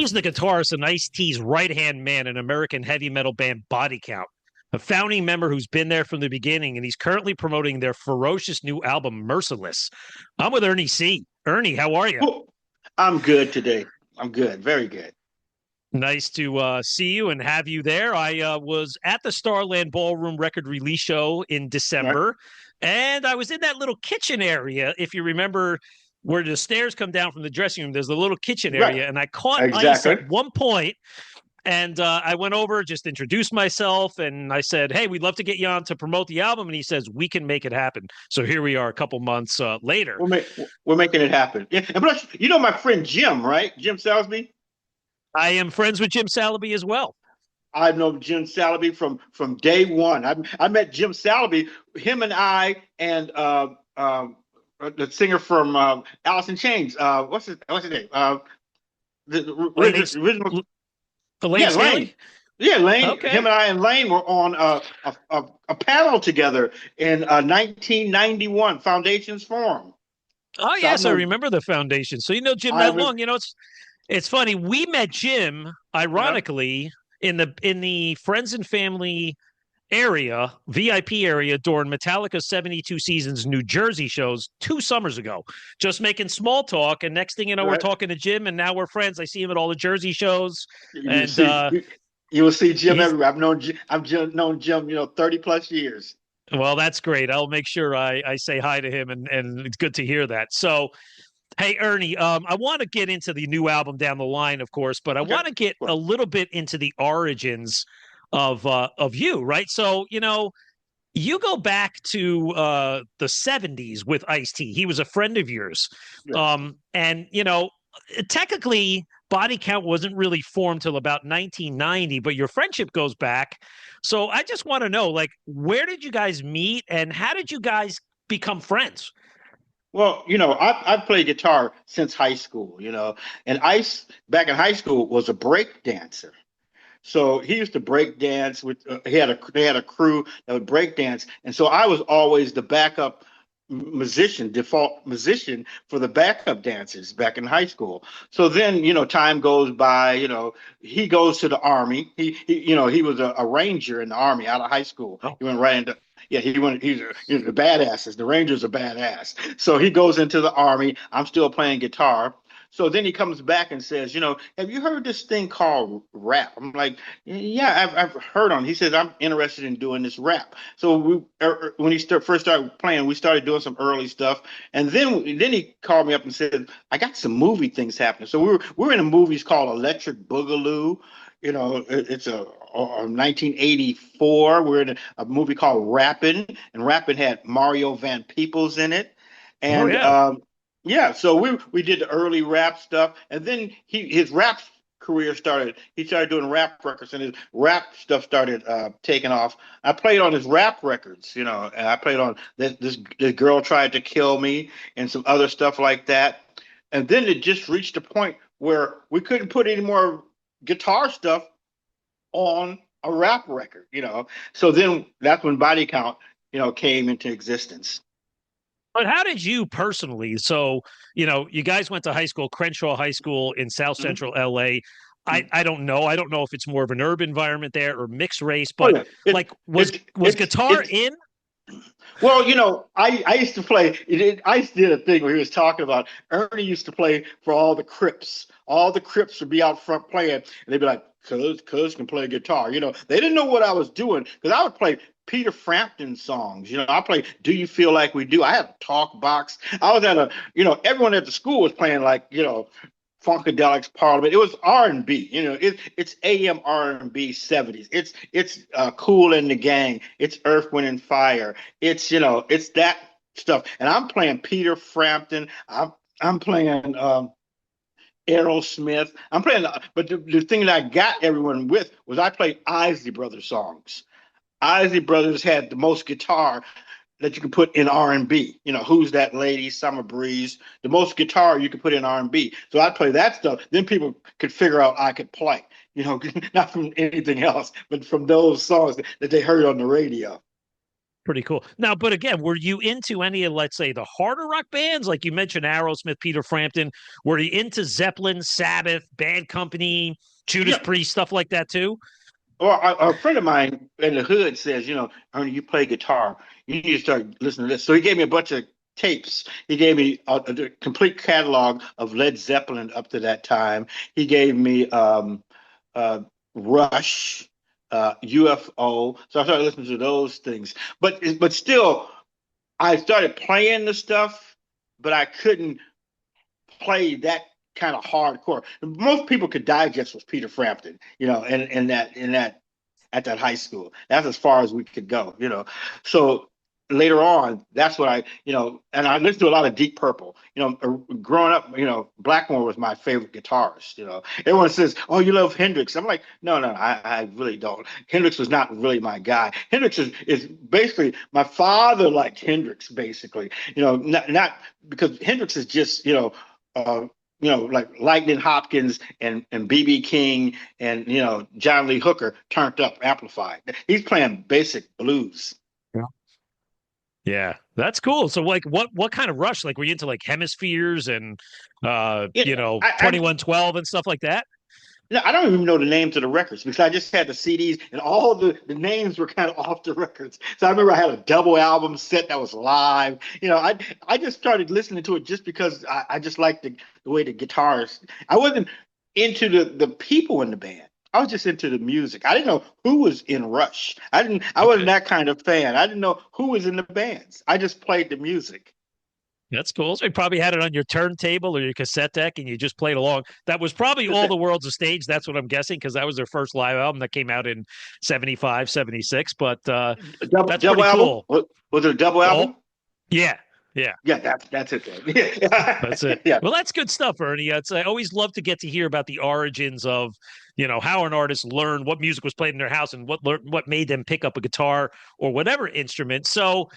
He's the guitarist in Ice-T's right-hand man in American heavy metal band Body Count, a founding member who's been there from the beginning, and he's currently promoting their ferocious new album, Merciless. I'm with Ernie C. Ernie, how are you? Well, I'm good today. I'm good. Very good. Nice to see you and have you there. I was at the Starland Ballroom record release show in Right. December, and I was in that little kitchen area. If you remember where the stairs come down from the dressing room, there's a little kitchen Right. area, and I caught Ice Exactly. at one point, and I went over, just introduced myself, and I said, "Hey, we'd love to get you on to promote the album." And he says, "We can make it happen." So here we are, a couple months later. We're making it happen. Yeah. And plus, you know my friend Jim, right? Jim Salisbury. I am friends with Jim Salaby as well. I know Jim Salisbury from day one. I met Jim Salisbury. Him and I and the singer from Alice in Chains. What's his name? The Lane, original. Elaine Yeah, Staley. Lane. Yeah, Lane. Him Okay. and I and Lane were on a panel together in 1991, Foundations Forum. Oh So I've yes, I known remember the foundation. So you know Jim I that was, long. It's funny. We met Jim, yeah, ironically, in the friends and family area, VIP area during Metallica's 72 Seasons New Jersey shows 2 summers ago. Just making small talk, and next thing you know, we're right. talking to Jim, and now we're friends. I see him at all the Jersey shows, You and see, you will see Jim he's everywhere. Known Jim, 30 plus years. well. That's great. I'll make sure I say hi to him, and it's good to hear that. So hey, Ernie, I want to get into the new album down the line, of course, but I Okay. want to get a Well, little bit into the origins of you, right? So, you go back to the 70s with Ice-T. He was a friend of yours. yeah. And technically Body Count wasn't really formed till about 1990, but your friendship goes back. So I just want to know, like, where did you guys meet and how did you guys become friends? Well, I've played guitar since high school, and Ice back in high school was a break dancer. So he used to break dance with they had a crew that would break dance, and so I was always the backup musician, default musician for the backup dancers back in high school. So then, time goes by, he goes to the army. He was a ranger in the army out of high school. Oh, He went right into yeah, he's the badasses. The Rangers are badass. So he goes into the army. I'm still playing guitar. So then he comes back and says, have you heard this thing called rap? I'm like, yeah, I've heard on. He says, I'm interested in doing this rap. So when he first started playing, we started doing some early stuff, and then he called me up and said, I got some movie things happening. So we're in a movie called Electric Boogaloo. It's a 1984. We're in a movie called Rappin', and Rappin' had Mario Van Peebles in it, oh and yeah. yeah, so we did the early rap stuff, and then his rap career started. He started doing rap records, and his rap stuff started taking off. I played on his rap records, and I played on this girl tried to kill me and some other stuff like that. And then it just reached a point where we couldn't put any more guitar stuff on a rap record. So then that's when Body Count, came into existence. But how did you personally? So, you guys went to high school, Crenshaw High School in South Mhm. Central LA. I don't know. I don't know if it's more of an urban environment there or mixed race, Oh but yeah, like was guitar it's in? well, I used to play. I did a thing where he was talking about Ernie used to play for all the Crips. All the Crips would be out front playing, and they'd be like, "Cuz can play guitar." They didn't know what I was doing because I would play Peter Frampton songs. I play "Do You Feel Like We Do." I had a talk box. I was at everyone at the school was playing like Funkadelic's Parliament. It was R&B. It's AM R&B 70s. It's Cool and the Gang. It's Earth, Wind and Fire. It's that stuff. And I'm playing Peter Frampton. I'm playing Aerosmith. I'm playing, but the thing that I got everyone with was I played Isley Brothers songs. Isley Brothers had the most guitar that you can put in R&B. Who's that lady? Summer Breeze. The most guitar you could put in R&B. So I play that stuff. Then people could figure out I could play. Not from anything else, but from those songs that they heard on the radio. Pretty cool. Now, but again, were you into any of, let's say, the harder rock bands? Like you mentioned Aerosmith, Peter Frampton. Were you into Zeppelin, Sabbath, Bad Company, Judas Yeah. Priest, stuff like that too? Or a friend of mine in the hood says, Ernie, you play guitar. You need to start listening to this. So he gave me a bunch of tapes. He gave me a complete catalog of Led Zeppelin up to that time. He gave me uh, Rush, UFO. So I started listening to those things. But still, I started playing the stuff, but I couldn't play that kind of hardcore. Most people could digest was Peter Frampton, in that at that high school. That's as far as we could go. So later on, that's what and I listened to a lot of Deep Purple. Growing up, Blackmore was my favorite guitarist. Everyone says, "Oh, you love Hendrix." I'm like, no, I really don't. Hendrix was not really my guy. Hendrix is basically my father liked Hendrix, basically. Not because Hendrix is just uh, like Lightning Hopkins and BB King and John Lee Hooker turned up, amplified. He's playing basic blues. Yeah. Yeah, that's cool. So like what kind of Rush? Like were you into like Hemispheres and Yeah, 2112 and stuff like that? I don't even know the names of the records because I just had the CDs and all the names were kind of off the records. So I remember I had a double album set that was live. I just started listening to it just because I just liked the way the guitars. I wasn't into the people in the band. I was just into the music. I didn't know who was in Rush. I wasn't that kind of fan. I didn't know who was in the bands. I just played the music. That's cool. So you probably had it on your turntable or your cassette deck and you just played along. That was probably All the World's a Stage. That's what I'm guessing because that was their first live album that came out in 75, 76. But that's Double pretty album? cool. Was it a double Oh, album? yeah. Yeah. Yeah, that's it. Yeah. That's it. Yeah. Well, that's good stuff, Ernie. I always love to get to hear about the origins of, how an artist learned what music was played in their house and what made them pick up a guitar or whatever instrument. So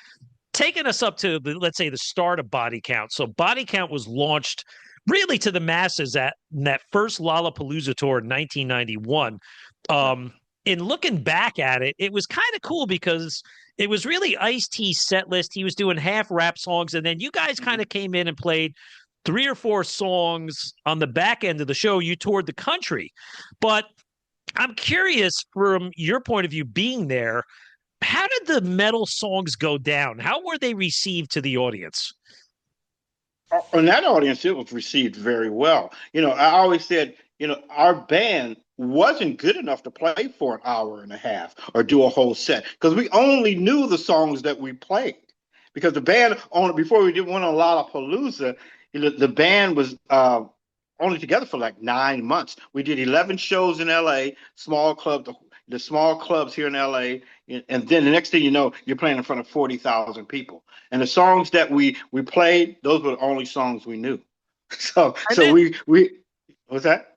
taking us up to let's say the start of Body Count. So Body Count was launched really to the masses at in that first Lollapalooza tour in 1991. In looking back at it, it was kind of cool because it was really Ice-T's set list. He was doing half rap songs, and then you guys kind of came in and played 3 or 4 songs on the back end of the show. You toured the country, but I'm curious from your point of view, being there, how did the metal songs go down? How were they received to the audience? In that audience, it was received very well. I always said, our band wasn't good enough to play for an hour and a half or do a whole set because we only knew the songs that we played. Because the band before we went on Lollapalooza, the band was only together for like 9 months. We did 11 shows in L.A., small club, the small clubs here in L.A., and then the next thing you know, you're playing in front of 40,000 people. And the songs that we played, those were the only songs we knew. So we what's that?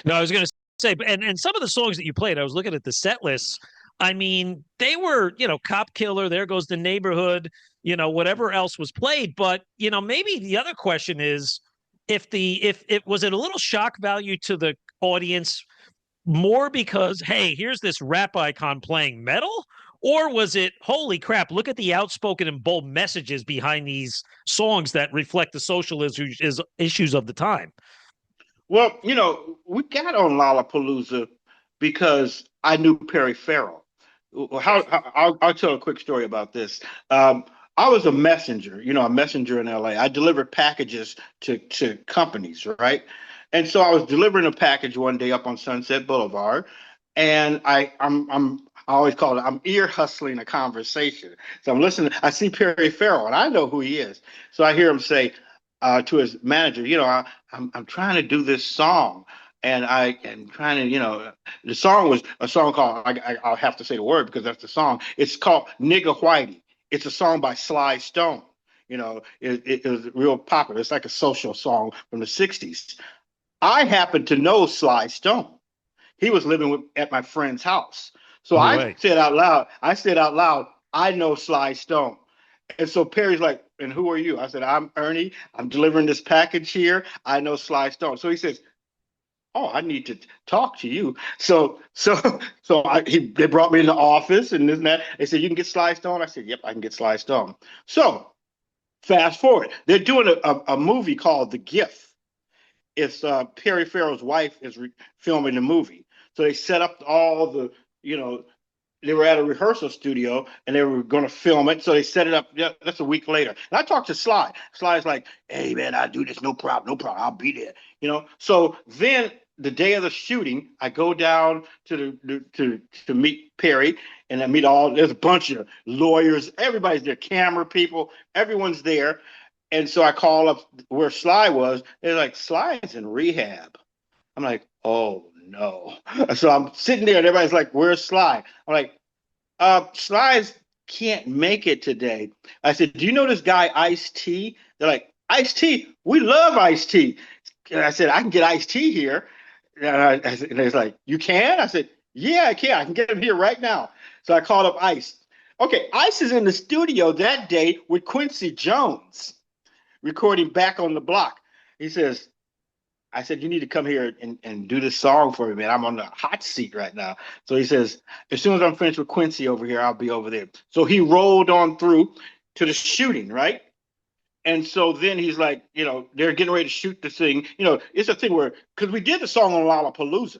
No, I was going to say, and some of the songs that you played, I was looking at the set lists. I mean, they were, Cop Killer, There Goes the Neighborhood, whatever else was played. But, maybe the other question is if it was it a little shock value to the audience more because, hey, here's this rap icon playing metal? Or was it, holy crap, look at the outspoken and bold messages behind these songs that reflect the social issues of the time? Well, we got on Lollapalooza because I knew Perry Farrell. I'll tell a quick story about this. I was a messenger, a messenger in LA. I delivered packages to companies, right? And so I was delivering a package one day up on Sunset Boulevard, and I always call it I'm ear hustling a conversation. So I'm listening. I see Perry Farrell, and I know who he is. So I hear him say to his manager, I'm trying to do this song. And I am trying to, the song was a song called, I'll have to say the word because that's the song. It's called Nigga Whitey. It's a song by Sly Stone. It was real popular. It's like a social song from the 60s. I happen to know Sly Stone. He was living at my friend's house. So I said out loud, I know Sly Stone. And so Perry's like, and who are you? I said, I'm Ernie. I'm delivering this package here. I know Sly Stone. So he says, oh, I need to talk to you. They brought me in the office and this and that. They said, you can get Sly Stone. I said, yep, I can get Sly Stone. So fast forward, they're doing a movie called The Gift. It's Perry Farrell's wife is filming the movie. So they set up all the, they were at a rehearsal studio and they were going to film it. So they set it up. Yeah, that's a week later. And I talked to Sly. Sly's like, hey, man, I do this. No problem. No problem. I'll be there. So then the day of the shooting, I go down to meet Perry, and I meet there's a bunch of lawyers. Everybody's there, camera people. Everyone's there. And so I call up where Sly was. They're like, Sly's in rehab. I'm like, oh, no. So I'm sitting there and everybody's like, where's Sly? I'm like, Sly's can't make it today. I said, do you know this guy, Ice-T? They're like, Ice-T? We love Ice-T. And I said, I can get Ice-T here. And they're like, you can? I said, yeah, I can. I can get him here right now. So I called up Ice. Okay, Ice is in the studio that day with Quincy Jones, recording Back on the Block. He says, I said, you need to come here and do this song for me, man. I'm on the hot seat right now. So he says, as soon as I'm finished with Quincy over here, I'll be over there. So he rolled on through to the shooting, right? And so then he's like, they're getting ready to shoot the thing. It's a thing where, because we did the song on Lollapalooza,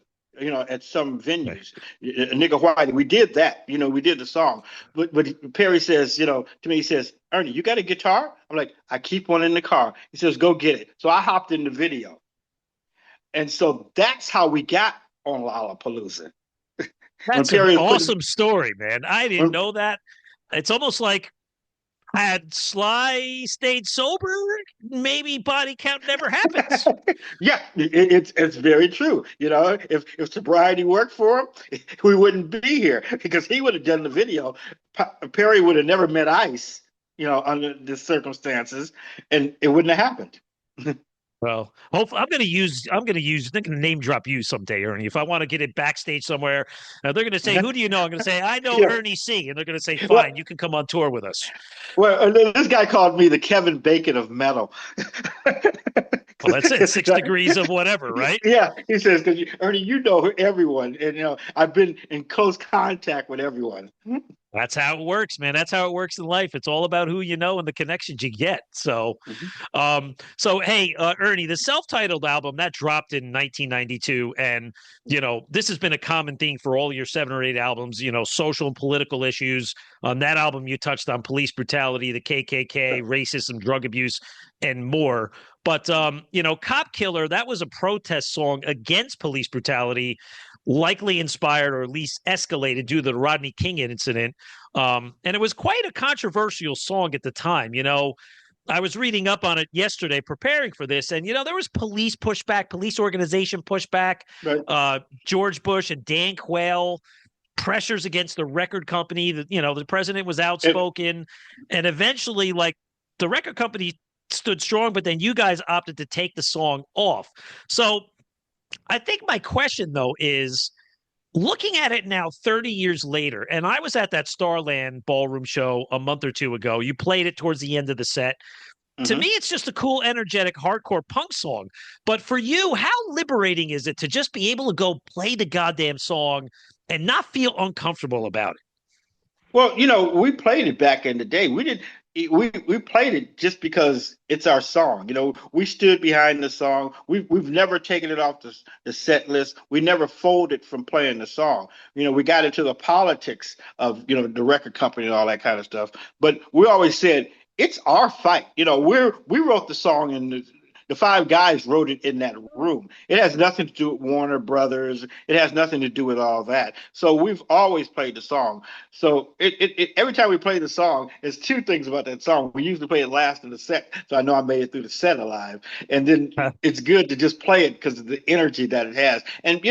at some venues. Right. Nigga Whitey, we did that. We did the song. But Perry says, to me, he says, Ernie, you got a guitar? I'm like, I keep one in the car. He says, go get it. So I hopped in the video. And so that's how we got on Lollapalooza. That's an awesome story, man. I didn't know that. It's almost like had Sly stayed sober, maybe body count never happens. Yeah, it's very true. If sobriety worked for him, we wouldn't be here because he would have done the video. Perry would have never met Ice, under the circumstances, and it wouldn't have happened. Well, hopefully, I'm going to name drop you someday, Ernie. If I want to get it backstage somewhere, they're going to say, who do you know? I'm going to say, I know Ernie C. And they're going to say, fine, you can come on tour with us. Well, this guy called me the Kevin Bacon of metal. Well, that's it. 6 degrees of whatever, right? Yeah. He says, because Ernie, you know everyone. And, I've been in close contact with everyone. That's how it works, man. That's how it works in life. It's all about who you know and the connections you get. So, hey, Ernie, the self-titled album that dropped in 1992, and this has been a common theme for all your 7 or 8 albums. Social and political issues. On that album, you touched on police brutality, the KKK, racism, drug abuse, and more. But Cop Killer, that was a protest song against police brutality, likely inspired or at least escalated due to the Rodney King incident. And it was quite a controversial song at the time. I was reading up on it yesterday, preparing for this, and there was police pushback, police organization pushback, right. George Bush and Dan Quayle, pressures against the record company. The president was outspoken, and eventually, the record company stood strong, but then you guys opted to take the song off. So I think my question, though, is looking at it now 30 years later, and I was at that Starland ballroom show a month or two ago. You played it towards the end of the set. Mm-hmm. To me, it's just a cool, energetic, hardcore punk song. But for you, how liberating is it to just be able to go play the goddamn song and not feel uncomfortable about it? Well, we played it back in the day. We played it just because it's our song. We stood behind the song. We've never taken it off the set list. We never folded from playing the song. We got into the politics of, the record company and all that kind of stuff. But we always said, it's our fight. We wrote the song and the 5 guys wrote it in that room. It has nothing to do with Warner Brothers. It has nothing to do with all that. So we've always played the song. So every time we play the song, there's 2 things about that song. We usually play it last in the set, so I know I made it through the set alive. And then it's good to just play it because of the energy that it has. And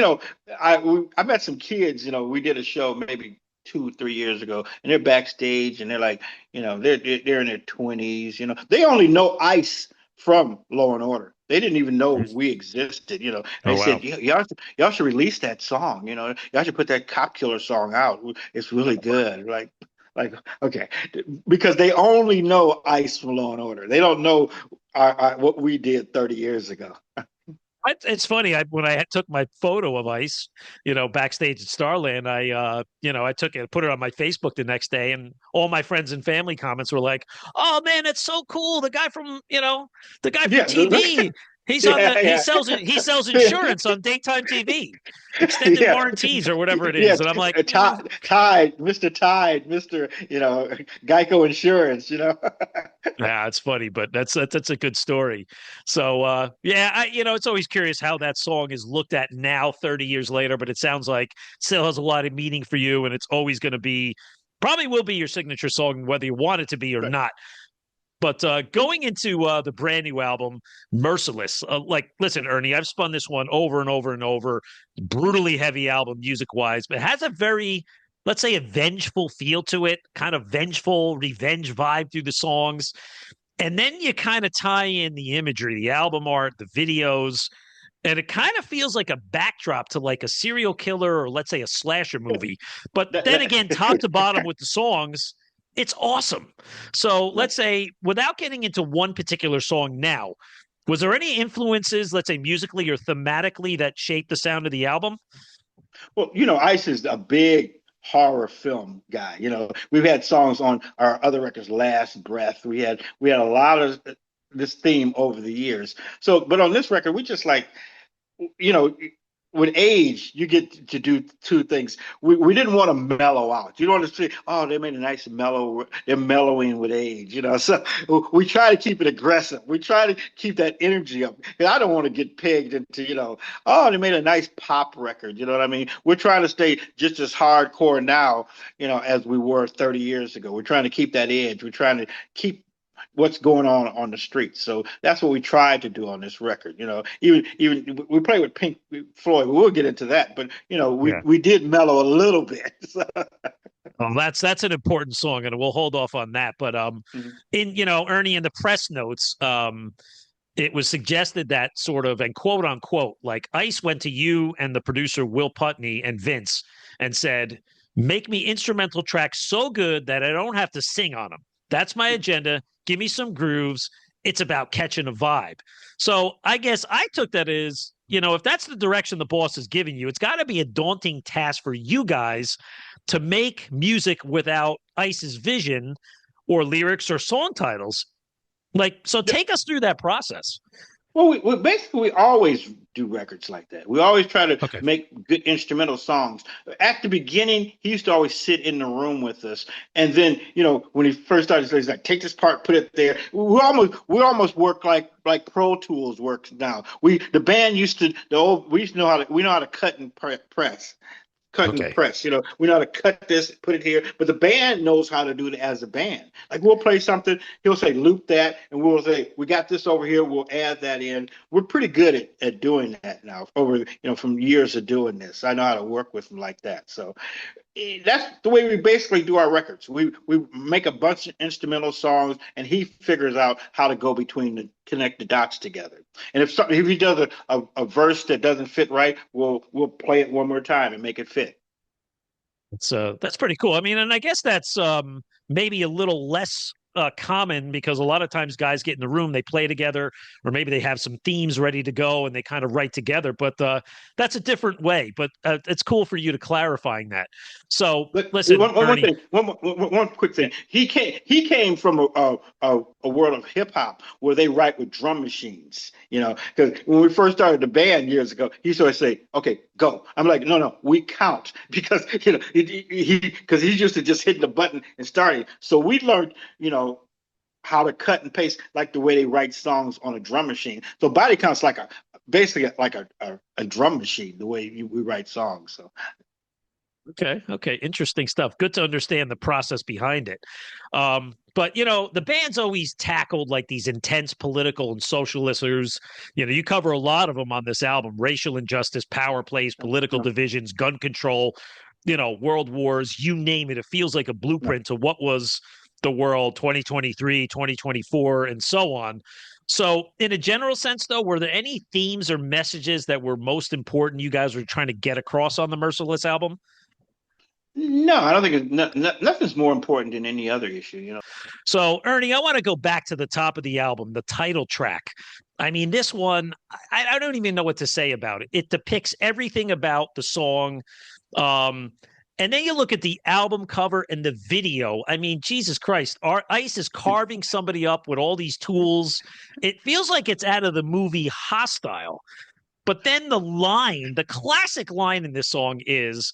I met some kids. We did a show maybe 2-3 years ago, and they're backstage, and they're like, they're in their 20s. They only know Ice from Law and Order. They didn't even know we existed. They said, y'all should release that song. Y'all should put that Cop Killer song out. It's really good. Like, okay, because they only know Ice from Law and Order. They don't know what we did 30 years ago. It's funny. When I took my photo of Ice, backstage at Starland, I took it, put it on my Facebook the next day, and all my friends and family comments were like, "Oh man, that's so cool! The guy from Yeah, TV. He's on yeah, the yeah. he sells insurance on daytime TV, extended Yeah, warranties or whatever it yeah. is." And I'm like, Tide, Mr. Tide, Mr. Geico Insurance. yeah, it's funny, but that's a good story. So yeah, it's always curious how that song is looked at now, 30 years later, but it sounds like still has a lot of meaning for you, and it's always going to be, probably will be your signature song, whether you want it to be or Right. not. But going into the brand new album, Merciless, listen, Ernie, I've spun this one over and over and over. Brutally heavy album, music wise, but it has a very, let's say, a vengeful feel to it, kind of vengeful, revenge vibe through the songs. And then you kind of tie in the imagery, the album art, the videos, and it kind of feels like a backdrop to like a serial killer or, let's say, a slasher movie. But That, then again, top to that, bottom with the songs, it's awesome. So right. let's say, without getting into one particular song now, was there any influences, let's say musically or thematically, that shaped the sound of the album? Well, Ice is a big horror film guy. We've had songs on our other records, Last Breath. We had a lot of this theme over the years. So, but on this record, we just like, you know, with age, you get to do two things. We didn't want to mellow out. You don't want to say, oh, they made a nice mellow. They're mellowing with age, So we try to keep it aggressive. We try to keep that energy up. And I don't want to get pegged into, oh, they made a nice pop record. You know what I mean? We're trying to stay just as hardcore now, as we were 30 years ago. We're trying to keep that edge. We're trying to keep what's going on the streets. So that's what we tried to do on this record. Even we play with Pink Floyd. We'll get into that, but Yeah. we did mellow a little bit. Well, that's an important song, and we'll hold off on that. But Mhm. in Ernie, in the press notes, it was suggested that sort of, and quote unquote, like Ice went to you and the producer Will Putney and Vince and said, "Make me instrumental tracks so good that I don't have to sing on them. That's my agenda. Give me some grooves. It's about catching a vibe." So I guess I took that as, if that's the direction the boss is giving you, it's got to be a daunting task for you guys to make music without Ice's vision or lyrics or song titles. So take us through that process. Well, we basically always do records like that. We always try to Okay. make good instrumental songs. At the beginning, he used to always sit in the room with us, and then when he first started, he's like, "Take this part, put it there." We almost work like Pro Tools works now. The band used to we used to know how to cut and press. Cut and Okay. press. We know how to cut this, put it here, but the band knows how to do it as a band. Like we'll play something, he'll say loop that, and we'll say we got this over here, we'll add that in. We're pretty good at doing that now. Over from years of doing this, I know how to work with them like that. So that's the way we basically do our records. We make a bunch of instrumental songs, and he figures out how to go between connect the dots together. And if he does a verse that doesn't fit right, we'll play it one more time and make it fit. That's pretty cool. I mean, and I guess that's maybe a little less common, because a lot of times guys get in the room, they play together, or maybe they have some themes ready to go and they kind of write together. But that's a different way. But it's cool for you to clarifying that. So listen, One Ernie. thing, one quick thing. He came from a world of hip hop where they write with drum machines. Because when we first started the band years ago, he used to always say, "Okay, go." I'm like, "No, we count," because because he's used to just hitting the button and starting. So we learned, how to cut and paste like the way they write songs on a drum machine. So body count's basically like a drum machine, the way we write songs. So. Okay. Interesting stuff. Good to understand the process behind it. But the band's always tackled like these intense political and social issues. You cover a lot of them on this album: racial injustice, power plays, political divisions, gun control, world wars, you name it. It feels like a blueprint to what was the world 2023, 2024, and so on. So in a general sense, though, were there any themes or messages that were most important you guys were trying to get across on the Merciless album? No, I don't think nothing's more important than any other issue. So, Ernie, I want to go back to the top of the album, the title track. I mean, this one, I don't even know what to say about it. It depicts everything about the song. Um, and then you look at the album cover and the video. I mean, Jesus Christ, our Ice is carving somebody up with all these tools. It feels like it's out of the movie Hostile. But then the classic line in this song is,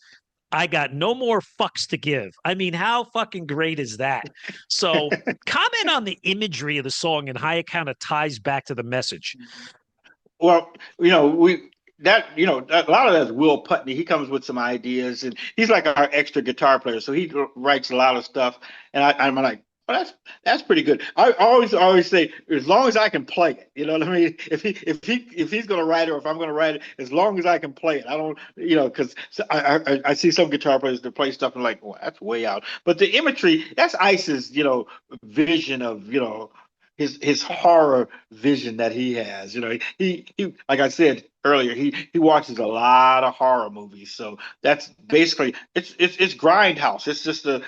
I got no more fucks to give. I mean, how fucking great is that? So, comment on the imagery of the song and how it kind of ties back to the message. Well, a lot of that's Will Putney. He comes with some ideas, and he's like our extra guitar player, so he writes a lot of stuff. And I'm like, well, that's pretty good. I always say, as long as I can play it, you know what I mean. If he's gonna write it, or if I'm gonna write it, as long as I can play it, I don't, because I see some guitar players that play stuff and like, well, that's way out. But the imagery, that's Ice's, vision of, his horror vision that he has. He like I said earlier, he watches a lot of horror movies. So that's basically it's Grindhouse. It's just a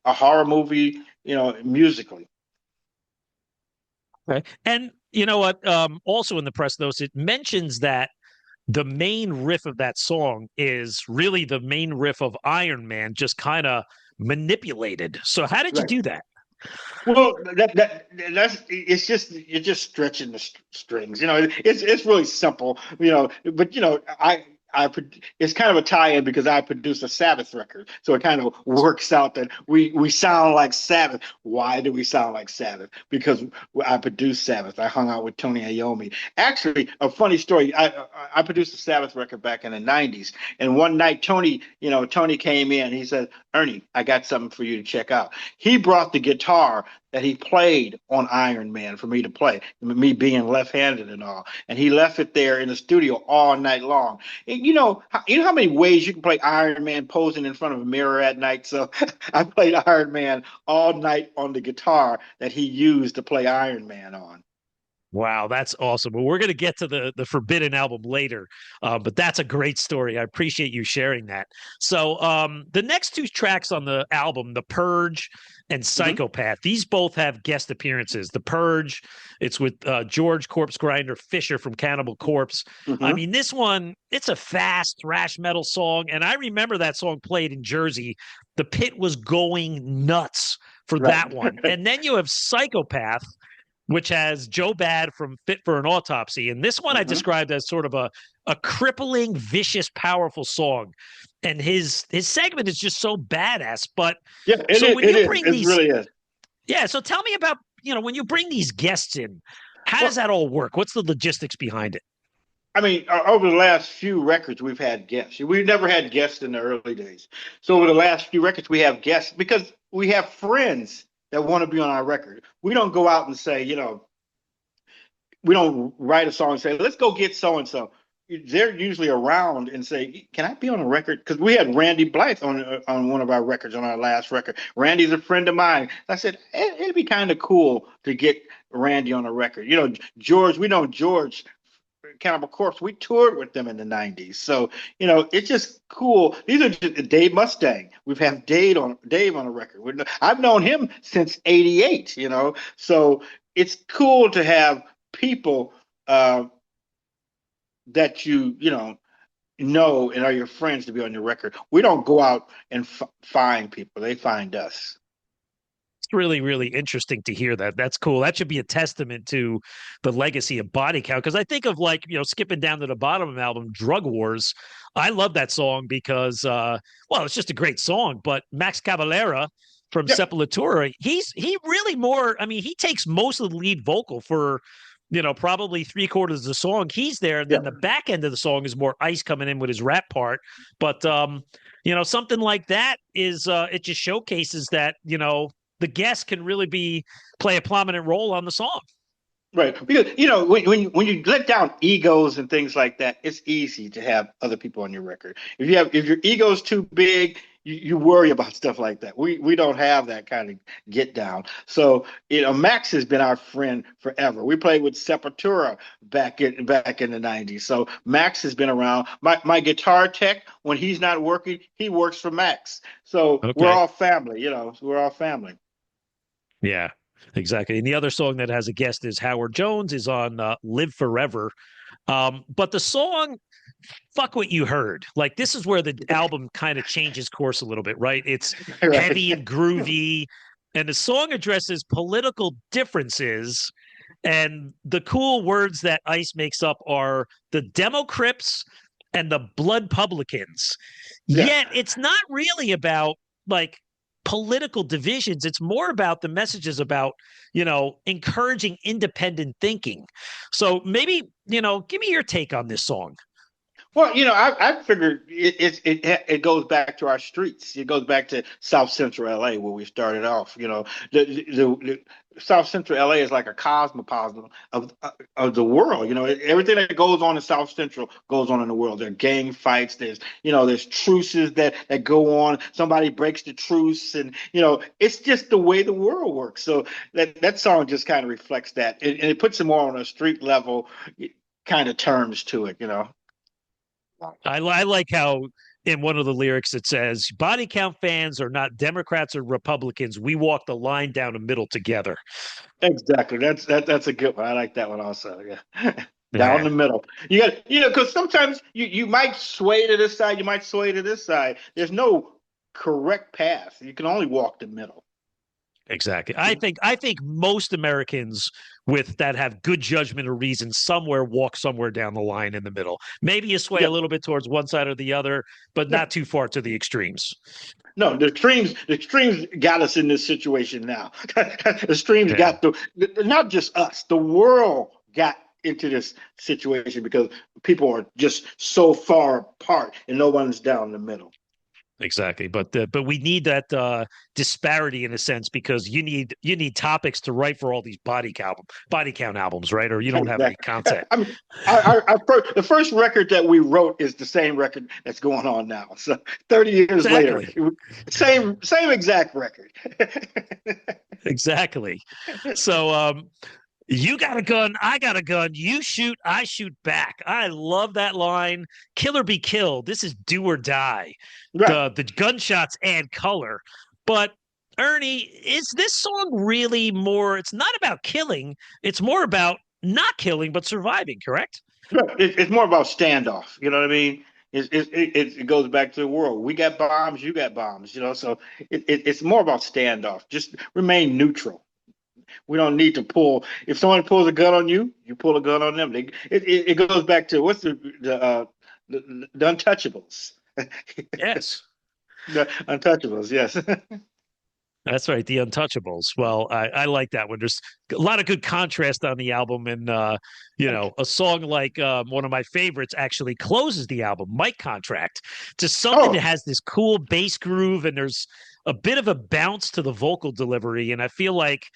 horror movie, musically. Okay. And you know what? Also in the press notes, it mentions that the main riff of that song is really the main riff of Iron Man, just kind of manipulated. So how did you Right. do that? Well, that's it's just you're just stretching the strings. It's really simple. But it's kind of a tie-in because I produced a Sabbath record, so it kind of works out that we sound like Sabbath. Why do we sound like Sabbath? Because I produced Sabbath. I hung out with Tony Iommi. Actually, a funny story. I produced a Sabbath record back in the '90s, and one night Tony came in. He said, "Ernie, I got something for you to check out." He brought the guitar that he played on Iron Man for me to play, me being left-handed and all. And he left it there in the studio all night long. And how many ways you can play Iron Man posing in front of a mirror at night? So I played Iron Man all night on the guitar that he used to play Iron Man on. Wow, that's awesome. Well, we're going to get to the Forbidden album later, but that's a great story. I appreciate you sharing that. So, the next two tracks on the album, The Purge and Psychopath, these both have guest appearances. The Purge, it's with George Corpse Grinder Fisher from Cannibal Corpse. I Mm-hmm. mean, this one, it's a fast thrash metal song, and I remember that song played in Jersey. The pit was going nuts for Right. that one. And then you have Psychopath, which has Joe Bad from Fit for an Autopsy. And this one I Mm-hmm. described as sort of a crippling, vicious, powerful song. And his segment is just so badass. But Yeah, so when it you is. bring It these, really is. yeah, so tell me about, when you bring these guests in, how does Well, that all work? What's the logistics behind it? I mean, over the last few records, we've had guests. We've never had guests in the early days. So over the last few records, we have guests because we have friends that want to be on our record. We don't go out and say, we don't write a song and say, let's go get so and so. They're usually around and say, can I be on a record? Because we had Randy Blythe on one of our records, on our last record. Randy's a friend of mine. I said, it'd be kind of cool to get Randy on a record. George, we know George Cannibal Corpse. We toured with them in the '90s, so it's just cool. These are just Dave Mustang. We've had Dave on a record. I've known him since '88. So it's cool to have people that know and are your friends to be on your record. We don't go out and find people; they find us. It's really, really interesting to hear that. That's cool. That should be a testament to the legacy of Body Count. Because I think of skipping down to the bottom of the album, Drug Wars. I love that song because, well, it's just a great song. But Max Cavalera from Yeah. Sepultura, he really more. I mean, he takes most of the lead vocal for, probably 3/4 of the song. He's there, and Yeah. then the back end of the song is more Ice coming in with his rap part. But something like that is it just showcases that the guest can really play a prominent role on the song. Right, because when you let down egos and things like that, it's easy to have other people on your record. If your ego's too big, you worry about stuff like that. We don't have that kind of get down. So Max has been our friend forever. We played with Sepultura back in the '90s. So Max has been around. My guitar tech, when he's not working, he works for Max. So we're Okay. all family. We're all family. Yeah. Exactly. And the other song that has a guest is Howard Jones is on Live Forever. But the song Fuck What You Heard, like this is where the album kind of changes course a little bit, right? It's Right. heavy and groovy, and the song addresses political differences. And the cool words that Ice makes up are the Democrips and the Blood Publicans. Yeah. Yet it's not really about like political divisions. It's more about the messages about, encouraging independent thinking. So maybe, give me your take on this song. Well, I figured it goes back to our streets. It goes back to South Central LA where we started off. The South Central LA is like a cosmoplasm of the world. Everything that goes on in South Central goes on in the world. There are gang fights. There's truces that go on. Somebody breaks the truce, and it's just the way the world works. So that song just kind of reflects that, and it puts it more on a street level kind of terms to it. I like how in one of the lyrics it says, "Body count fans are not Democrats or Republicans. We walk the line down the middle together." Exactly. That's a good one. I like that one also. Yeah. Down Yeah, the middle. You got, because sometimes you might sway to this side, you might sway to this side. There's no correct path. You can only walk the middle. exactly. I think most Americans with that have good judgment or reason somewhere walk somewhere down the line in the middle. Maybe you sway a Yeah. little bit towards one side or the other, but Yeah. not too far to the extremes. No, the streams got us in this situation now. The streams Yeah. got not just us, the world got into this situation because people are just so far apart and no one's down the middle. Exactly, but we need that disparity in a sense because you need topics to write for all these body count albums, right? Or you don't have any Exactly. content. I mean, the first record that we wrote is the same record that's going on now. So 30 years later, Exactly, same exact record. exactly. So you got a gun, I got a gun. You shoot, I shoot back. I love that line. Kill or be killed. This is do or die. Right. The gunshots add color, but Ernie, is this song really more? It's not about killing. It's more about not killing but surviving. Correct? Right. It's more about standoff. You know what I mean? It goes back to the world. We got bombs, you got bombs. So it's more about standoff. Just remain neutral. We don't need to pull. If someone pulls a gun on you, you pull a gun on them. It goes back to what's the Untouchables. Yes. The Untouchables, yes. That's right, the Untouchables. Well, I like that one. There's a lot of good contrast on the album, and a song like one of my favorites actually closes the album, "Mike Contract," to something that Oh, has this cool bass groove, and there's a bit of a bounce to the vocal delivery, and I feel like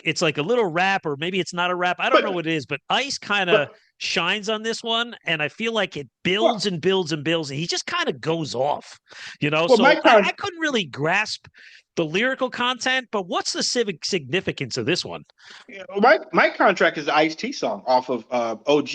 it's like a little rap, or maybe it's not a rap. I don't know but what it is, but Ice kind of but shines on this one, and I feel like it builds well, and builds and builds, and he just kind of goes off, well, So Mike I Con couldn't really grasp the lyrical content, but what's the civic significance of this one? Mike Contract is the Ice-T song off of OG.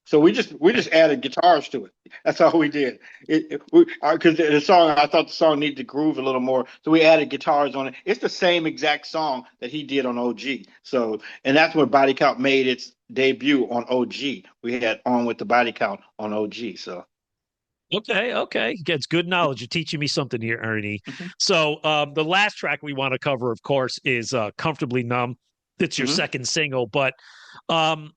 So we just added guitars to it. That's all we did. Because I thought the song needed to groove a little more, so we added guitars on it. It's the same exact song that he did on OG. So, and that's when Body Count made its debut on OG. We had On With the Body Count on OG. So, Okay. It's good knowledge. You're teaching me something here, Ernie. hmm So the last track we want to cover, of course, is Comfortably Numb. It's your hmm second single, but um,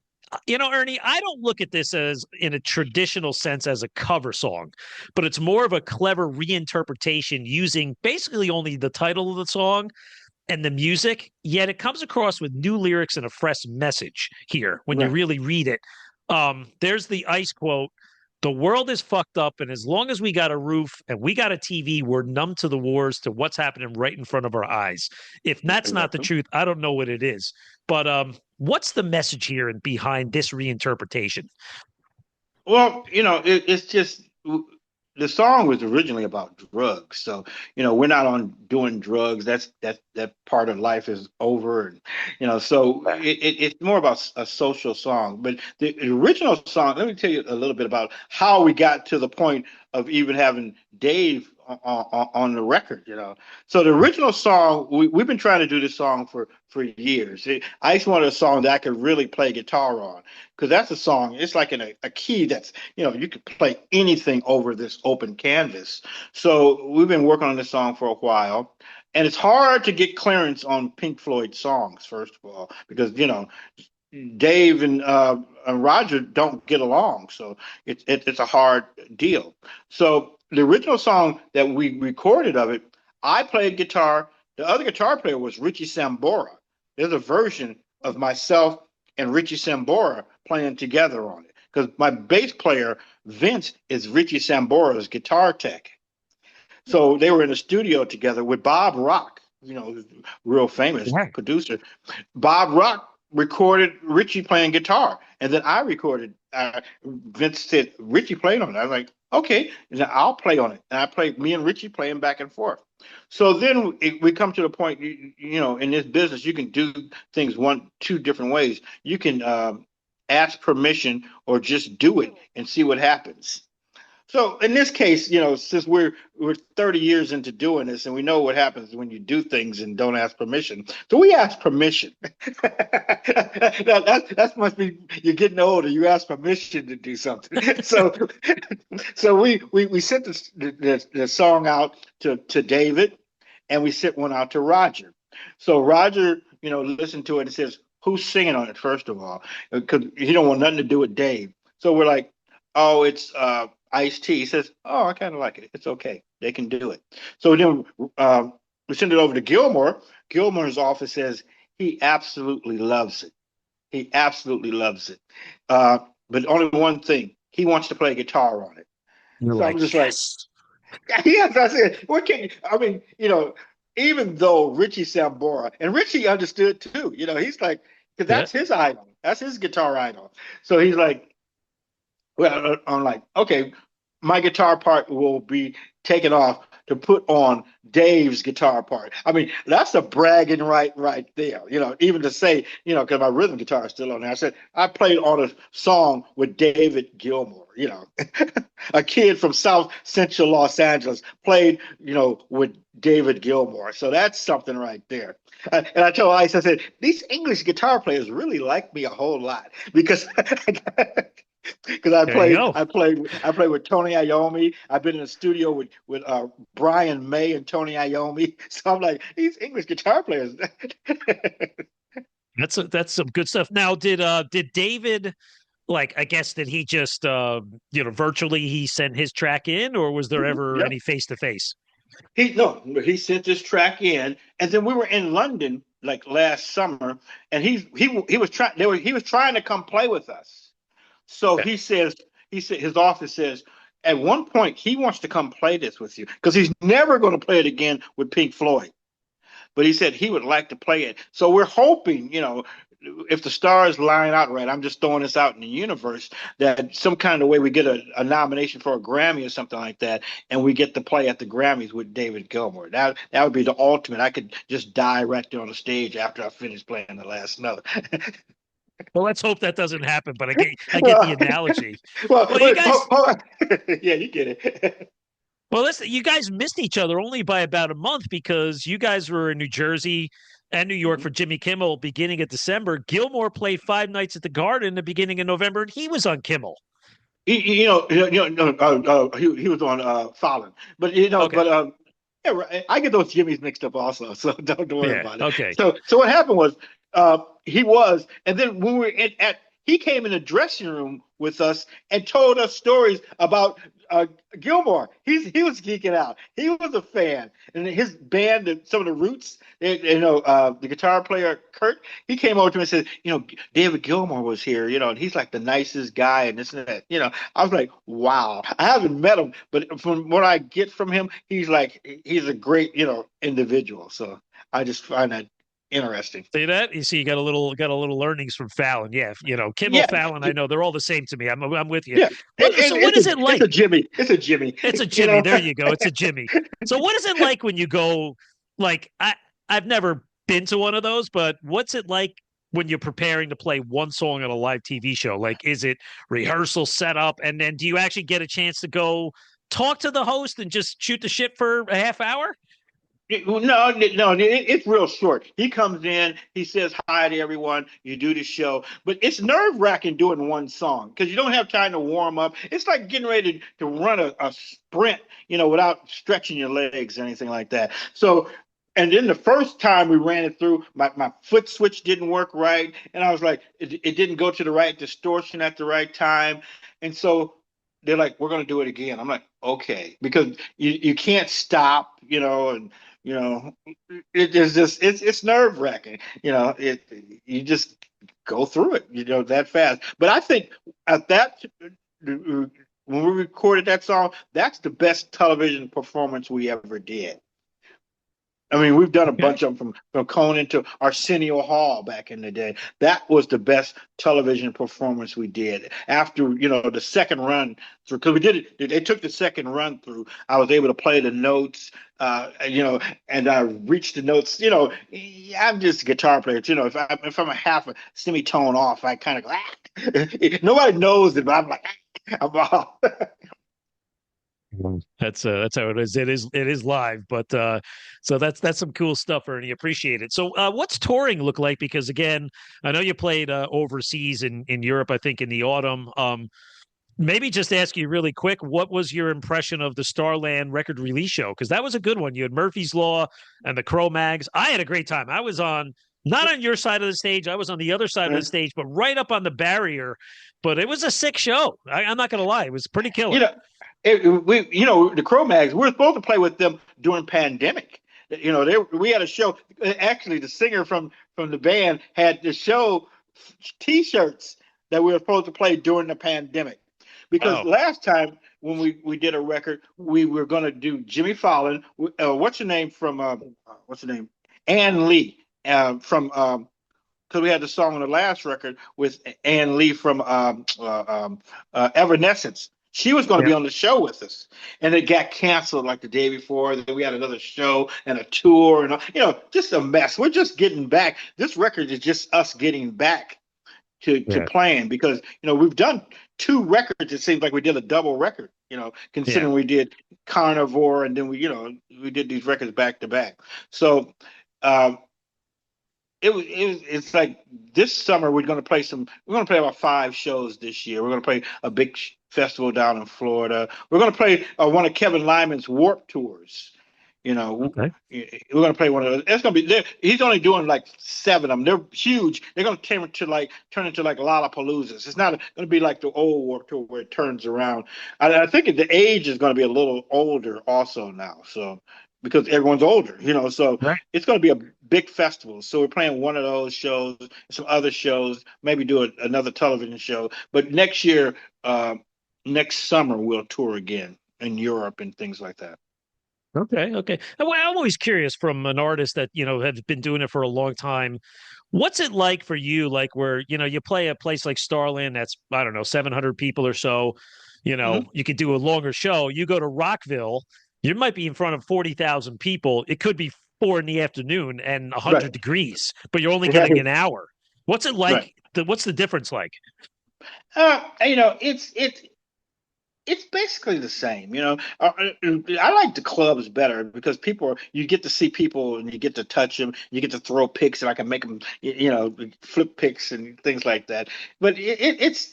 Ernie, I don't look at this as in a traditional sense as a cover song, but it's more of a clever reinterpretation using basically only the title of the song and the music, yet it comes across with new lyrics and a fresh message here when you right. really read it. There's the Ice quote: "The world is fucked up, and as long as we got a roof and we got a TV, we're numb to the wars, to what's happening right in front of our eyes." If that's not the Exactly. truth, I don't know what it is. But what's the message here and behind this reinterpretation? Well, it's just the song was originally about drugs. So, we're not on doing drugs. That part of life is over. And, so it's more about a social song. But the original song, let me tell you a little bit about how we got to the point of even having Dave on the record, you know. So the original song, we've been trying to do this song for years. I just wanted a song that I could really play guitar on, because that's a song. It's like in a key that's, you know, you could play anything over this open canvas. So we've been working on this song for a while, and it's hard to get clearance on Pink Floyd songs, first of all, because you know Dave and Roger don't get along, so it's a hard deal. So the original song that we recorded of it, I played guitar. The other guitar player was Richie Sambora. There's a version of myself and Richie Sambora playing together on it, because my bass player Vince is Richie Sambora's guitar tech. So they were in the studio together with Bob Rock, you know, real famous producer. Bob Rock recorded Richie playing guitar, and then I recorded. Vince said Richie played on it. I was like, okay, and then I'll play on it, and I played. Me and Richie playing back and forth. So then we come to the point, you know, in this business, you can do things two different ways. You can ask permission or just do it and see what happens. So in this case, you know, since we're 30 years into doing this, and we know what happens when you do things and don't ask permission, so we ask permission. that must be you're getting older. You ask permission to do something. So we sent the song out to David, and we sent one out to Roger. So Roger, you know, listened to it and says, "Who's singing on it?" First of all, because he don't want nothing to do with Dave. So we're like, "Oh, it's Ice-T." He says, "Oh, I kind of like it. It's okay. They can do it." So then we send it over to Gilmour. Gilmour's office says he absolutely loves it. He absolutely loves it. But only one thing, he wants to play guitar on it. You're so like, I'm just yes. like, yes, I said, what can you, I mean, you know, even though Richie Sambora, and Richie understood too, you know, he's like, because that's his idol. That's his guitar idol. So he's like, well, I'm like, okay, my guitar part will be taken off to put on Dave's guitar part. I mean, that's a bragging right there. You know, even to say, you know, because my rhythm guitar is still on there. I said I played on a song with David Gilmour. You know, a kid from South Central Los Angeles played, you know, with David Gilmour. So that's something right there. And I told Ice, I said, these English guitar players really like me a whole lot because because I played with Tony Iommi. I've been in the studio with Brian May and Tony Iommi. So I'm like, these English guitar players. That's some good stuff. Now, did David, like, I guess, did he just you know, virtually he sent his track in, or was there ever any face to face? He sent this track in, and then we were in London like last summer, and he was trying to come play with us. So he said his office says at one point he wants to come play this with you because he's never going to play it again with Pink Floyd. But he said he would like to play it. So we're hoping, you know, if the stars line out right, I'm just throwing this out in the universe, that some kind of way we get a nomination for a Grammy or something like that, and we get to play at the Grammys with David Gilmour. That would be the ultimate. I could just die right there on the stage after I finish playing the last note. Well, let's hope that doesn't happen. But I get the analogy. Well, you guys, yeah, you get it. well, listen, you guys missed each other only by about a month because you guys were in New Jersey and New York for Jimmy Kimmel beginning of December. Gilmour played 5 nights at the Garden the beginning of November, and he was on Kimmel. He was on Fallon, but you know, okay. But yeah, right. I get those Jimmys mixed up also, so don't worry about it. Okay. So what happened was and then when we were he came in the dressing room with us and told us stories about Gilmour. He was geeking out. He was a fan, and his band, some of the Roots, the guitar player Kurt, he came over to me and said, you know, David Gilmour was here, you know, and he's like the nicest guy and this and that. You know, I was like, wow. I haven't met him, but from what I get from him, he's a great, you know, individual. So I just find that interesting. See that? You see, you got a little learnings from Fallon. Yeah, you know, Kimmel, Fallon. I know they're all the same to me. I'm with you. Yeah. So what is it like? It's a Jimmy. It's a Jimmy. You know? There you go. It's a Jimmy. So what is it like when you go? Like I've never been to one of those, but what's it like when you're preparing to play one song on a live TV show? Like, is it rehearsal, setup, and then do you actually get a chance to go talk to the host and just shoot the shit for a half hour? It's real short. He comes in, he says hi to everyone, you do the show, but it's nerve-wracking doing one song because you don't have time to warm up. It's like getting ready to run a sprint, without stretching your legs or anything like that. So, and then the first time we ran it through, my foot switch didn't work right, and I was like, it didn't go to the right distortion at the right time, and so they're like, we're going to do it again. I'm like, okay, because you can't stop, and it's nerve wracking. You just go through it, that fast. But I think at that, when we recorded that song, that's the best television performance we ever did. I mean, we've done a bunch of them from Conan to Arsenio Hall back in the day. That was the best television performance we did. After, the second run through, because they took the second run through, I was able to play the notes, and I reached the notes. I'm just a guitar player. If I'm a half a semitone off, I kind of go, nobody knows it, but I'm like, I'm off. That's how it is. It is live, but so that's some cool stuff, Ernie. Appreciate it. So what's touring look like? Because again, I know you played overseas in Europe, I think in the autumn. Maybe just ask you really quick, what was your impression of the Starland record release show? Because that was a good one. You had Murphy's Law and the Cro-Mags. I had a great time. I was not on your side of the stage. I was on the other side of the stage, but right up on the barrier. But it was a sick show. I'm not going to lie. It was pretty killer. The Cro-Mags, we were supposed to play with them during pandemic. We had a show. Actually, the singer from the band had the show T-shirts that we were supposed to play during the pandemic. Because last time when we did a record, we were going to do Jimmy Fallon. What's her name from? Ann Lee from. Because we had the song on the last record with Ann Lee from Evanescence. She was going to be on the show with us, and it got canceled like the day before. Then we had another show and a tour, and just a mess. We're just getting back. This record is just us getting back to playing because we've done 2 records. It seems like we did a double record. Considering we did Carnivore, and then we did these records back to back. So it's like this summer we're going to play about 5 shows this year. We're going to play a big festival down in Florida. We're going to play one of Kevin Lyman's Warped tours. We're going to play one of those. It's going to be he's only doing like 7 of them. They're huge. They're going to turn into like Lollapaloozas. It's not going to be like the old Warped tour where it turns around. I think the age is going to be a little older also now. So because everyone's older, so it's going to be a big festival. So we're playing one of those shows, some other shows, maybe do another television show. But next year, next summer, we'll tour again in Europe and things like that. Okay. Well, I'm always curious from an artist that, has been doing it for a long time. What's it like for you? Like where, you play a place like Starland, that's, I don't know, 700 people or so, you could do a longer show. You go to Rockville, you might be in front of 40,000 people. It could be 4 p.m. and 100 degrees, but you're only getting an hour. What's it like? What's the difference like? It's basically the same. I like the clubs better because you get to see people and you get to touch them. You get to throw picks and I can make them, flip picks and things like that. But it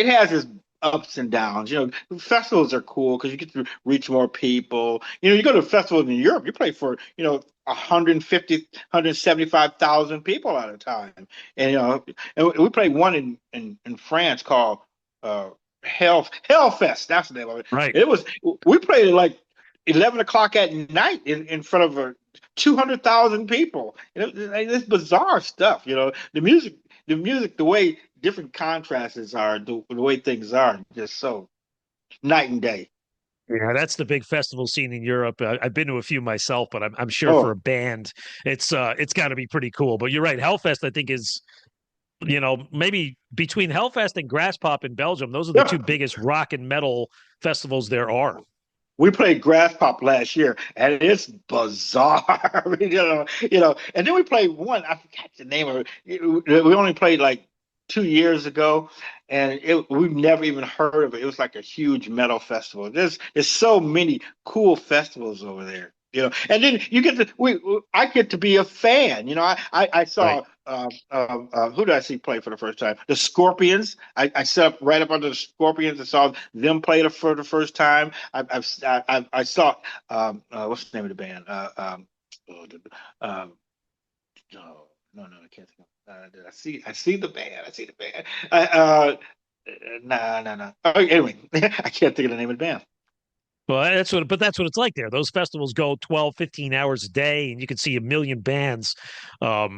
has its ups and downs. Festivals are cool because you get to reach more people. You go to festivals in Europe, you play for 150, 175,000 people at a time. And and we played one in France called Hellfest. That's the name of it. Right. We played at like 11 o'clock at night in front of 200,000 people. It's bizarre stuff. The music, the way different contrasts are, the way things are, just so night and day. Yeah, that's the big festival scene in Europe. I've been to a few myself, but I'm sure for a band, it's got to be pretty cool. But you're right, Hellfest I think is, maybe between Hellfest and Graspop in Belgium, those are the 2 biggest rock and metal festivals there are. We played Graspop last year, and it's bizarre. And then we played one. I forgot the name of it. We only played like 2 years ago, and we've never even heard of it. It was like a huge metal festival. There's so many cool festivals over there, And then you get I get to be a fan. I Right. saw who did I see play for the first time? The Scorpions. I set up right up under the Scorpions and saw them play for the first time. I saw what's the name of the band? Oh, no, no, I can't think of. I see the band. I see the band. No. Oh, anyway, I can't think of the name of the band. Well, that's what it's like there. Those festivals go 12, 15 hours a day, and you can see a million bands. But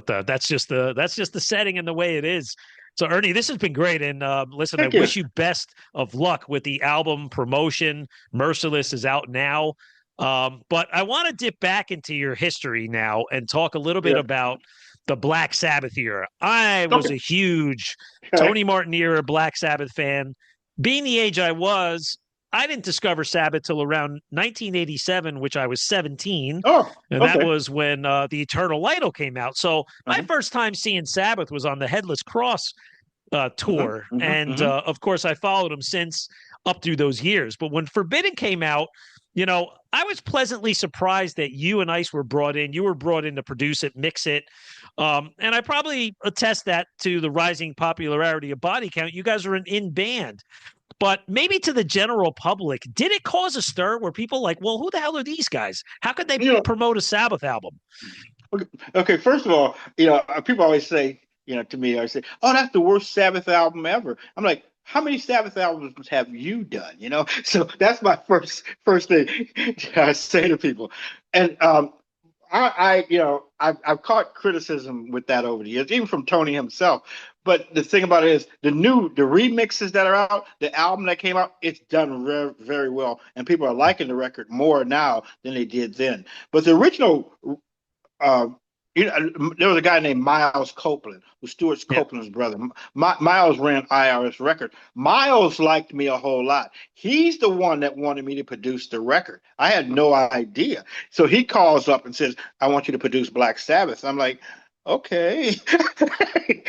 that's just the setting and the way it is. So, Ernie, this has been great. And listen, I Thank you. wish you best of luck with the album promotion. Merciless is out now. But I want to dip back into your history now and talk a little bit Yeah. about the Black Sabbath era. I was Okay. a huge All Tony right. Martin era Black Sabbath fan. Being the age I was, I didn't discover Sabbath till around 1987, which I was 17. Oh, And that okay. was when the Eternal Idol came out. So my Uh-huh. first time seeing Sabbath was on the Headless Cross Mm-hmm. tour. Mm-hmm. And Mm-hmm. of course, I followed him since up through those years. But when Forbidden came out, I was pleasantly surprised that you and Ice were brought in. You were brought in to produce it, mix it. And I probably attest that to the rising popularity of Body Count. You guys are an in band. But maybe to the general public, did it cause a stir where people like, well, who the hell are these guys? How could they You know, promote a Sabbath album? okay. First of all, people always say, to me, I say, "Oh, that's the worst Sabbath album ever." I'm like, how many Sabbath albums have you done? So that's my first thing I say to people, and I've caught criticism with that over the years, even from Tony himself. But the thing about it is the remixes that are out, the album that came out, it's done very, very well, and people are liking the record more now than they did then. But the original, uh, there was a guy named Miles Copeland, who's Stuart Yeah. Copeland's brother. Miles ran IRS Record. Miles liked me a whole lot. He's the one that wanted me to produce the record. I had no idea. So he calls up and says, "I want you to produce Black Sabbath." I'm like, okay.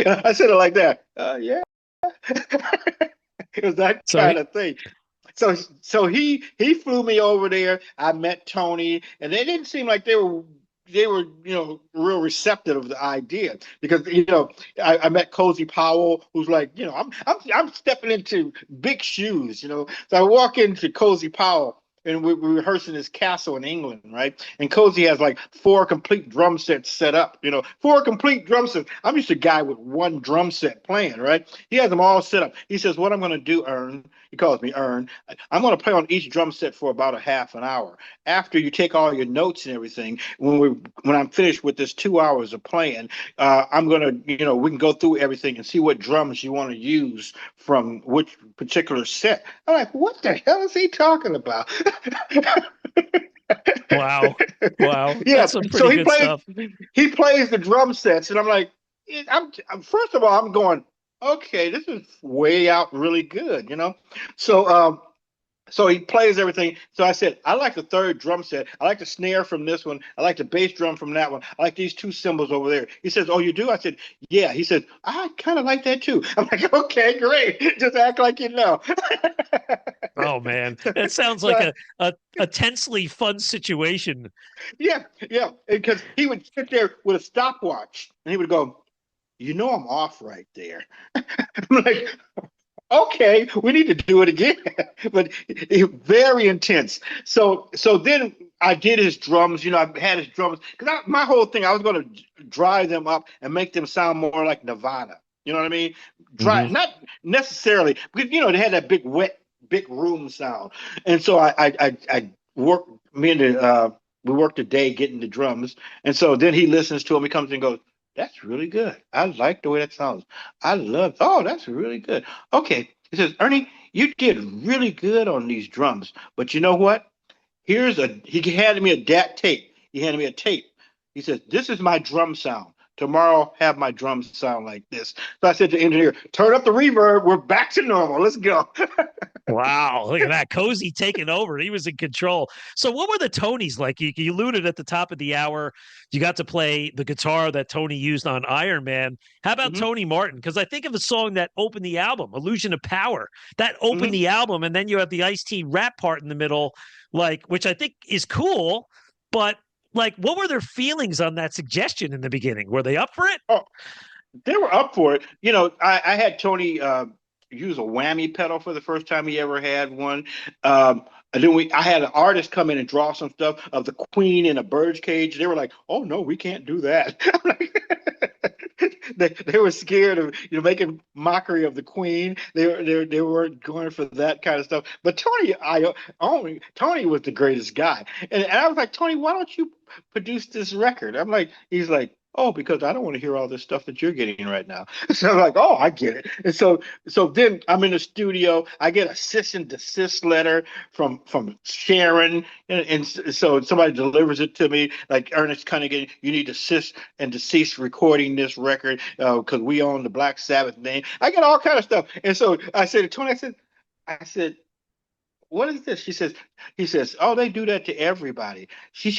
I said it like that. Yeah. It was that So kind of thing. So he flew me over there. I met Tony, and they didn't seem like they were real receptive of the idea, because I met Cozy Powell, who's like, I'm stepping into big shoes. So I walk into Cozy Powell, and we're rehearsing this castle in England, right? And Cozy has like 4 complete drum sets set up, 4 complete drum sets. I'm just a guy with 1 drum set playing, right? He has them all set up. He says, "What I'm going to do, Ern," he calls me Ern, "I'm going to play on each drum set for about a half an hour. After you take all your notes and everything, when I'm finished with this 2 hours of playing, I'm going to, we can go through everything and see what drums you want to use from which particular set." I'm like, what the hell is he talking about? wow. Yeah. That's some So pretty good stuff. he plays the drum sets, and I'm like, first of all, I'm going, okay, this is way out really good. So he plays everything. So I said, "I like the 3rd drum set. I like the snare from this one. I like the bass drum from that one. I like these 2 cymbals over there." He says, "Oh, you do?" I said, "Yeah." He said, "I kind of like that too." I'm like, "Okay, great. Just act like you know." Oh man, it sounds like So, a tensely fun situation. yeah, yeah. Because he would sit there with a stopwatch, and he would go, "I'm off right there." I'm like, okay, we need to do it again. But very intense. So then I did his drums. I had his drums, because my whole thing, I was going to dry them up and make them sound more like Nirvana. You know what I mean? Dry, Mm-hmm. not necessarily, because they had that big wet, big room sound. And so I worked. Me and we worked a day getting the drums, and so then he listens to him. He comes in and goes, "That's really good. I like the way that sounds. I love. Oh, that's really good." Okay. He says, "Ernie, you did really good on these drums, but you know what? He handed me a DAT tape. He handed me a tape. He says, "This is my drum sound. tomorrow have my drums sound like this. So I said to the engineer, turn up the reverb. We're back to normal. Let's go. Wow, look at that. Cozy taking over. He was in control. So what were the Tonys like? You alluded at the top of the hour, you got to play the guitar that Tony used on Iron Man. How about Mm-hmm. Tony Martin? Because I think of a song that opened the album, Illusion of Power. That opened Mm-hmm. the album, and then you have the Ice-T rap part in the middle, like, which I think is cool, but like, what were their feelings on that suggestion in the beginning? Were they up for it? Oh, they were up for it. You know, I had Tony use a whammy pedal for the first time he ever had one. And then I had an artist come in and draw some stuff of the Queen in a bird's cage. They were like, "Oh no, we can't do that." They were scared of making mockery of the Queen. They weren't going for that kind of stuff. But Tony was the greatest guy, and I was like, Tony, why don't you produce this record? He's like, oh, because I don't want to hear all this stuff that you're getting right now. So I'm like, oh, I get it. And so then I'm in the studio. I get a cease and desist letter from Sharon, and so somebody delivers it to me, like, Ernest Cunningham, you need to cease and desist recording this record because we own the Black Sabbath name. I get all kind of stuff. And so I said to Tony, I said, what is this? He says, oh, they do that to everybody. She's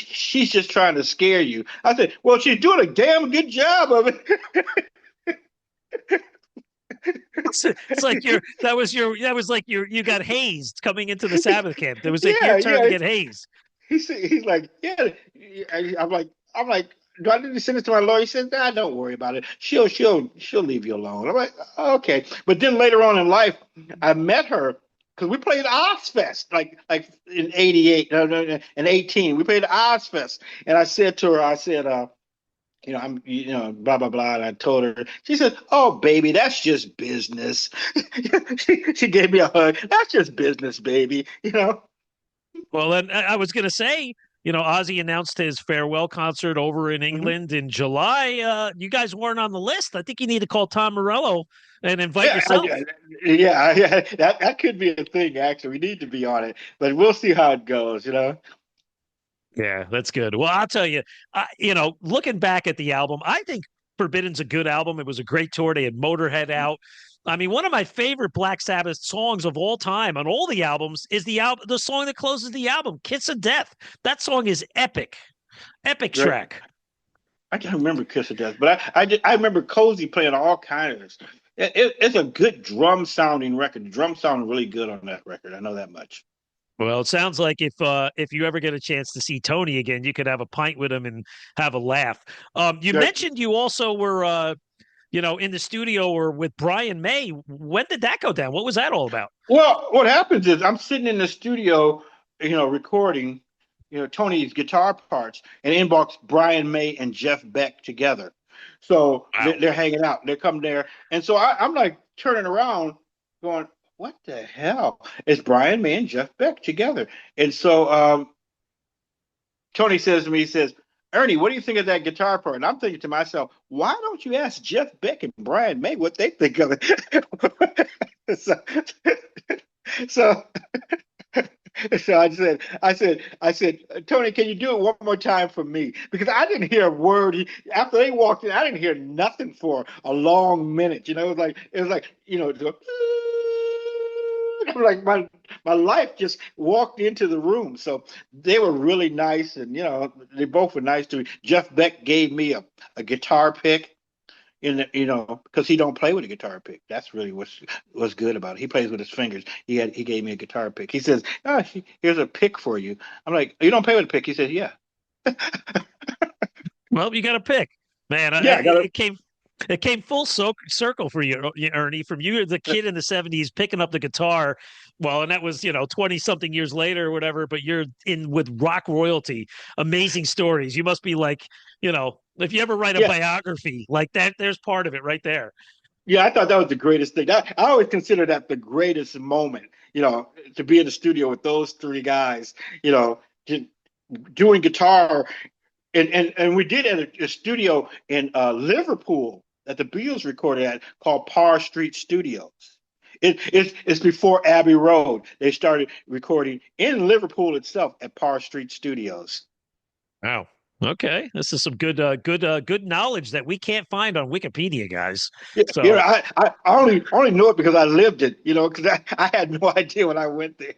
just trying to scare you. I said, well, she's doing a damn good job of it. It's like you got hazed coming into the Sabbath camp. It was like Yeah, your turn yeah. to get hazed. He's like, yeah. I'm like, do I need to send it to my lawyer? He says, nah, don't worry about it. She'll leave you alone. I'm like, okay. But then later on in life, I met her because we played Ozfest like in '88, no, in '18. We played Ozfest, and I said to her, I'm, blah, blah, blah. And I told her, she said, oh, baby, that's just business. She gave me a hug. That's just business, baby. Well, then I was going to say, Ozzy announced his farewell concert over in Mhm. England in July. You guys weren't on the list. I think you need to call Tom Morello and invite Yeah, yourself. yeah. That could be a thing, actually. We need to be on it, but we'll see how it goes. Yeah, that's good. Well, I'll tell you, looking back at the album, I think Forbidden's a good album. It was a great tour. They had Motorhead out. I mean, one of my favorite Black Sabbath songs of all time on all the albums is the song that closes the album, "Kiss of Death." That song is epic, epic Right. track. I can't remember Kiss of Death, but I remember Cozy playing all kinds of stuff. It's a good drum sounding record. The drum sound really good on that record. I know that much. Well, it sounds like if you ever get a chance to see Tony again, you could have a pint with him and have a laugh. You Right. mentioned you also were, in the studio or with Brian May. When did that go down? What was that all about? Well, what happens is I'm sitting in the studio, recording, Tony's guitar parts, and inbox Brian May and Jeff Beck together. So Wow. they're hanging out. They come there, and so I'm like turning around, going, "What the hell?" It's Brian May and Jeff Beck together. And so Tony says to me, he says, Ernie, what do you think of that guitar part? And I'm thinking to myself, why don't you ask Jeff Beck and Brian May what they think of it? so, so, so I said, Tony, can you do it one more time for me? Because I didn't hear a word. After they walked in, I didn't hear nothing for a long minute. It was like, like my life just walked into the room. So they were really nice, and they both were nice to me. Jeff Beck gave me a guitar pick because he don't play with a guitar pick. That's really what's good about it. He plays with his fingers. He gave me a guitar pick. He says, oh, here's a pick for you. I'm like, you don't play with a pick? He says, yeah. Well, you got to pick, man. Yeah, I got it came full circle for you, Ernie, from you as a kid in the 70s picking up the guitar. Well, and that was, 20 something years later or whatever, but you're in with rock royalty. Amazing stories. You must be like, if you ever write a biography like that, there's part of it right there. Yeah, I thought that was the greatest thing. I always consider that the greatest moment, to be in the studio with those three guys, doing guitar. And we did at a studio in Liverpool that the Beatles recorded at called Parr Street Studios. It's before Abbey Road. They started recording in Liverpool itself at Parr Street Studios. Wow. Okay, this is some good knowledge that we can't find on Wikipedia, guys. Yeah, So you know, I only know it because I lived it, you know, because I had no idea when I went there.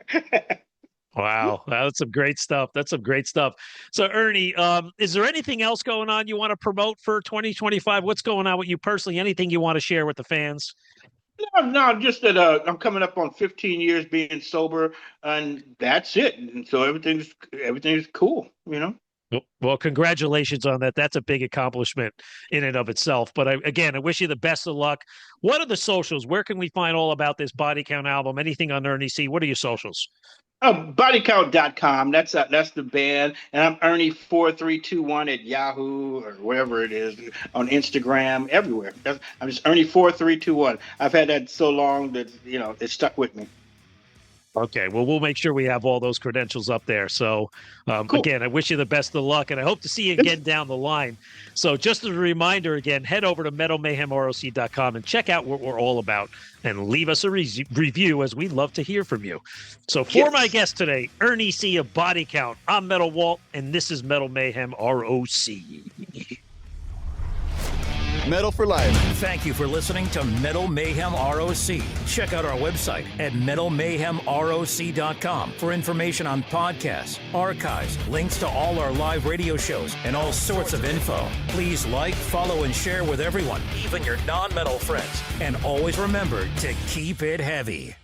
wow, that's some great stuff. That's some great stuff. So Ernie, is there anything else going on you want to promote for 2025? What's going on with you personally? Anything you want to share with the fans? No, just that I'm coming up on 15 years being sober, and that's it. And so everything's cool, you know. Well, congratulations on that. That's a big accomplishment in and of itself. But again, I wish you the best of luck. What are the socials? Where can we find all about this Body Count album? Anything on Ernie C? What are your socials? Bodycount.com. That's the band, and I'm Ernie4321 at Yahoo or wherever it is, on Instagram, everywhere. I'm just Ernie4321. I've had that so long that it stuck with me. Okay, well, we'll make sure we have all those credentials up there. So, Cool. Again, I wish you the best of luck, and I hope to see you again down the line. So just as a reminder, again, head over to metalmayhemroc.com and check out what we're all about, and leave us a review, as we'd love to hear from you. So for my guest today, Ernie C of Body Count, I'm Metal Walt, and this is Metal Mayhem ROC. Metal for life. Thank you for listening to Metal Mayhem ROC. Check out our website at metalmayhemroc.com for information on podcasts, archives, links to all our live radio shows, and all sorts of info. Please like, follow, and share with everyone, even your non-metal friends. And always remember to keep it heavy.